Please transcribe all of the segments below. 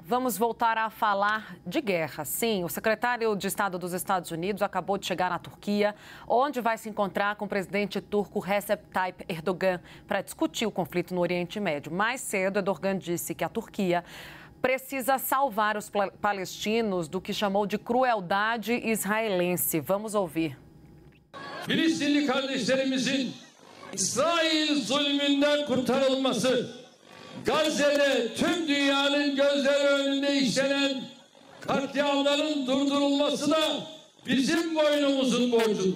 Vamos voltar a falar de guerra. Sim, o secretário de Estado dos Estados Unidos acabou de chegar na Turquia, onde vai se encontrar com o presidente turco Recep Tayyip Erdogan para discutir o conflito no Oriente Médio. Mais cedo, Erdogan disse que a Turquia precisa salvar os palestinos do que chamou de crueldade israelense. Vamos ouvir. Filistinli kardeşlerimizin İsrail zulmünden kurtarılması, Gazze'de tüm dünyanın gözleri önünde işlenen katliamların durdurulması da bizim boynumuzun borcudur.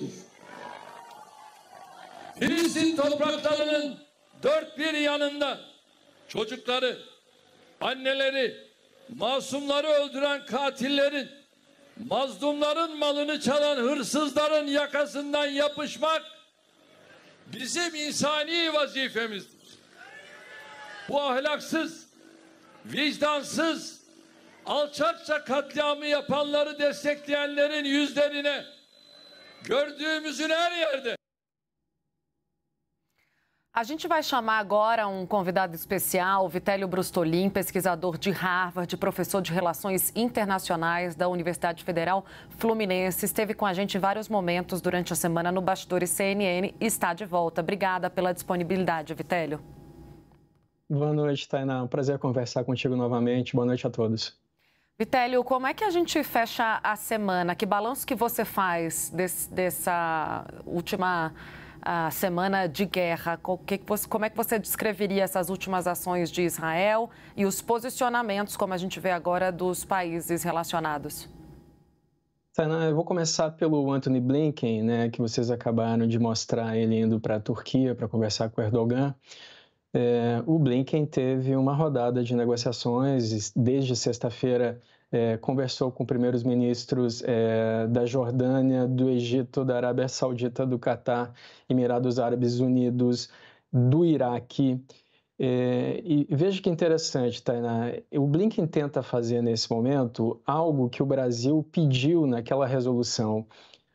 Filistin topraklarının dört bir yanında çocukları, anneleri, masumları öldüren katillerin, mazlumların malını çalan hırsızların yakasından yapışmak bizim insani vazifemizdir. Bu ahlaksız, vicdansız, alçakça katliamı yapanları destekleyenlerin yüzlerine gördüğümüzün her yerde. A gente vai chamar agora convidado especial, Vitélio Brustolin, pesquisador de Harvard, professor de Relações Internacionais da Universidade Federal Fluminense. Esteve com a gente em vários momentos durante a semana no Bastidores CNN e está de volta. Obrigada pela disponibilidade, Vitélio. Boa noite, Tainá. Um prazer conversar contigo novamente. Boa noite a todos. Vitélio, como é que a gente fecha a semana? Que balanço que você faz dessa última semana de guerra? Como é que você descreveria essas últimas ações de Israel e os posicionamentos, como a gente vê agora, dos países relacionados? Tainá, eu vou começar pelo Antony Blinken, né, que vocês acabaram de mostrar ele indo para a Turquia para conversar com o Erdogan. O Blinken teve uma rodada de negociações, desde sexta-feira conversou com primeiros ministros da Jordânia, do Egito, da Arábia Saudita, do Catar, Emirados Árabes Unidos, do Iraque. E veja que interessante, Tainá, o Blinken tenta fazer nesse momento algo que o Brasil pediu naquela resolução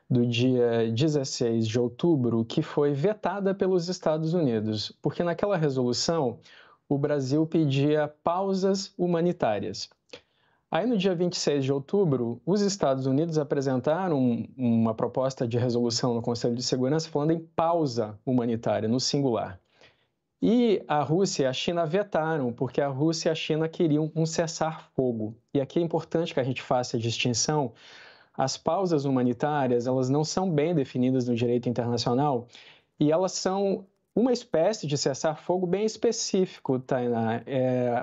do dia 16 de outubro, que foi vetada pelos Estados Unidos, porque naquela resolução o Brasil pedia pausas humanitárias. Aí no dia 26 de outubro, os Estados Unidos apresentaram uma proposta de resolução no Conselho de Segurança falando em pausa humanitária, no singular. E a Rússia e a China vetaram, porque a Rússia e a China queriam um cessar-fogo. E aqui é importante que a gente faça a distinção. As pausas humanitárias, elas não são bem definidas no direito internacional e elas são uma espécie de cessar-fogo bem específico, Tainá.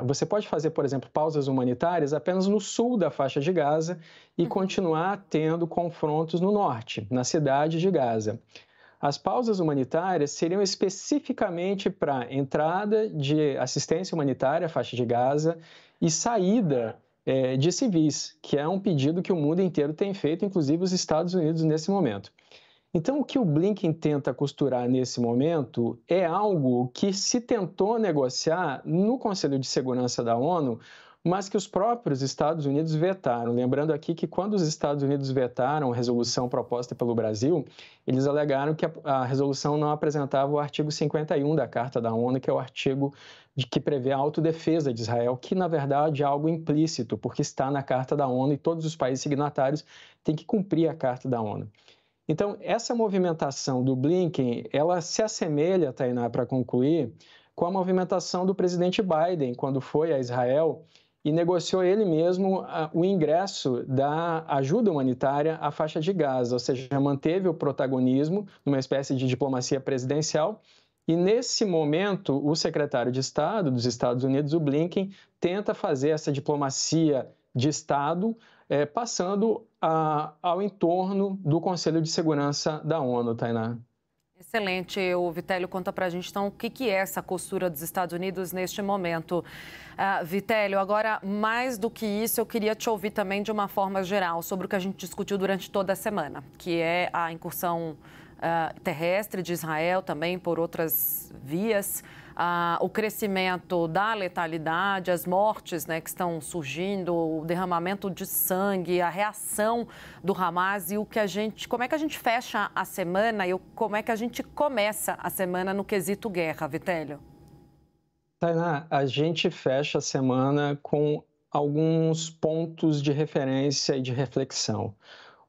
Você pode fazer, por exemplo, pausas humanitárias apenas no sul da faixa de Gaza e continuar tendo confrontos no norte, na cidade de Gaza. As pausas humanitárias seriam especificamente para entrada de assistência humanitária à faixa de Gaza e saída de civis, que é um pedido que o mundo inteiro tem feito, inclusive os Estados Unidos nesse momento. Então, o que o Blinken tenta costurar nesse momento é algo que se tentou negociar no Conselho de Segurança da ONU, mas que os próprios Estados Unidos vetaram. Lembrando aqui que quando os Estados Unidos vetaram a resolução proposta pelo Brasil, eles alegaram que a resolução não apresentava o artigo 51 da Carta da ONU, que é o artigo que prevê a autodefesa de Israel, que na verdade é algo implícito, porque está na Carta da ONU e todos os países signatários têm que cumprir a Carta da ONU. Então, essa movimentação do Blinken, ela se assemelha, Tainá, para concluir, com a movimentação do presidente Biden, quando foi a Israel e negociou ele mesmo o ingresso da ajuda humanitária à faixa de Gaza, ou seja, manteve o protagonismo numa espécie de diplomacia presidencial. E, nesse momento, o secretário de Estado dos Estados Unidos, o Blinken, tenta fazer essa diplomacia de Estado, passando ao entorno do Conselho de Segurança da ONU, Tainá. Excelente. O Vitélio conta para a gente, então, o que é essa costura dos Estados Unidos neste momento. Vitélio, agora, mais do que isso, eu queria te ouvir também de uma forma geral sobre o que a gente discutiu durante toda a semana, que é a incursão terrestre de Israel, também por outras vias, o crescimento da letalidade, as mortes, né, que estão surgindo, o derramamento de sangue, a reação do Hamas e como é que a gente fecha a semana e como é que a gente começa a semana no quesito guerra, Vitélio? Tainá, a gente fecha a semana com alguns pontos de referência e de reflexão.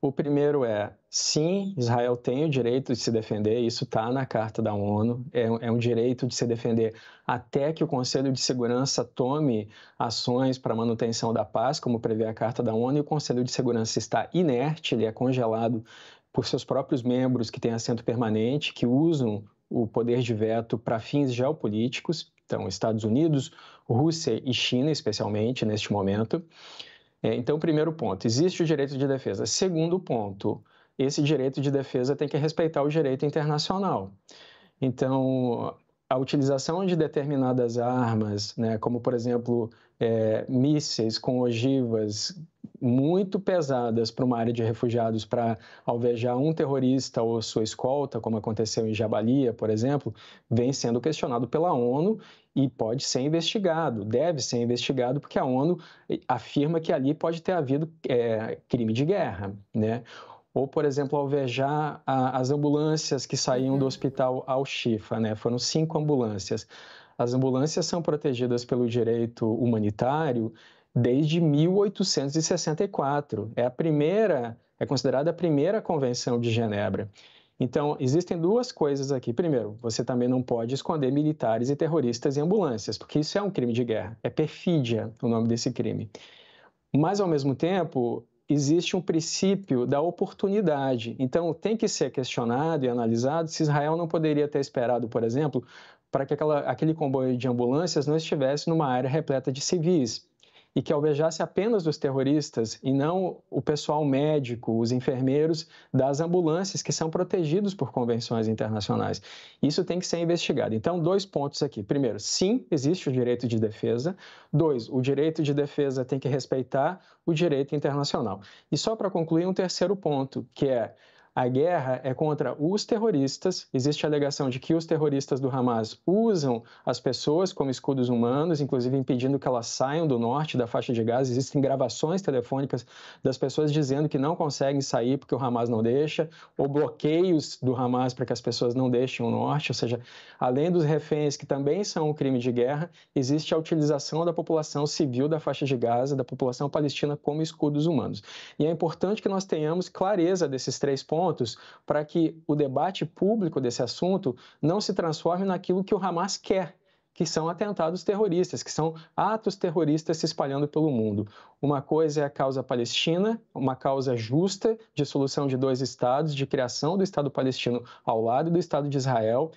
O primeiro sim, Israel tem o direito de se defender, isso está na Carta da ONU, é um direito de se defender até que o Conselho de Segurança tome ações para a manutenção da paz, como prevê a Carta da ONU, e o Conselho de Segurança está inerte, ele é congelado por seus próprios membros que têm assento permanente, que usam o poder de veto para fins geopolíticos, então Estados Unidos, Rússia e China, especialmente, neste momento. Então, primeiro ponto, existe o direito de defesa. Segundo ponto, esse direito de defesa tem que respeitar o direito internacional. Então, a utilização de determinadas armas, né, como, por exemplo, mísseis com ogivas muito pesadas para uma área de refugiados para alvejar um terrorista ou sua escolta, como aconteceu em Jabalia, por exemplo, vem sendo questionado pela ONU e pode ser investigado, deve ser investigado, porque a ONU afirma que ali pode ter havido crime de guerra, né? Ou, por exemplo, alvejar as ambulâncias que saíam do hospital Al-Shifa, né? Foram 5 ambulâncias. As ambulâncias são protegidas pelo direito humanitário desde 1864. É considerada a primeira Convenção de Genebra. Então, existem duas coisas aqui. Primeiro, você também não pode esconder militares e terroristas em ambulâncias, porque isso é um crime de guerra. É perfídia o nome desse crime. Mas, ao mesmo tempo, existe um princípio da oportunidade. Então, tem que ser questionado e analisado se Israel não poderia ter esperado, por exemplo, para que aquele comboio de ambulâncias não estivesse numa área repleta de civis e que alvejasse apenas os terroristas e não o pessoal médico, os enfermeiros das ambulâncias que são protegidos por convenções internacionais. Isso tem que ser investigado. Então, 2 pontos aqui. Primeiro, sim, existe o direito de defesa. 2, o direito de defesa tem que respeitar o direito internacional. E só para concluir, um terceiro ponto, que a guerra é contra os terroristas. Existe a alegação de que os terroristas do Hamas usam as pessoas como escudos humanos, inclusive impedindo que elas saiam do norte da faixa de Gaza. Existem gravações telefônicas das pessoas dizendo que não conseguem sair porque o Hamas não deixa, ou bloqueios do Hamas para que as pessoas não deixem o norte. Ou seja, além dos reféns, que também são um crime de guerra, existe a utilização da população civil da faixa de Gaza, da população palestina, como escudos humanos. E é importante que nós tenhamos clareza desses 3 pontos para que o debate público desse assunto não se transforme naquilo que o Hamas quer, que são atentados terroristas, que são atos terroristas se espalhando pelo mundo. Uma coisa é a causa palestina, uma causa justa de solução de 2 estados, de criação do Estado palestino ao lado do Estado de Israel,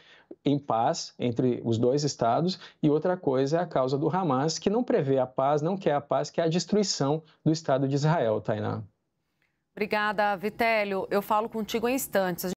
em paz entre os 2 estados, e outra coisa é a causa do Hamas, que não prevê a paz, não quer a paz, que é a destruição do Estado de Israel, Tainá. Obrigada, Vitélio. Eu falo contigo em instantes.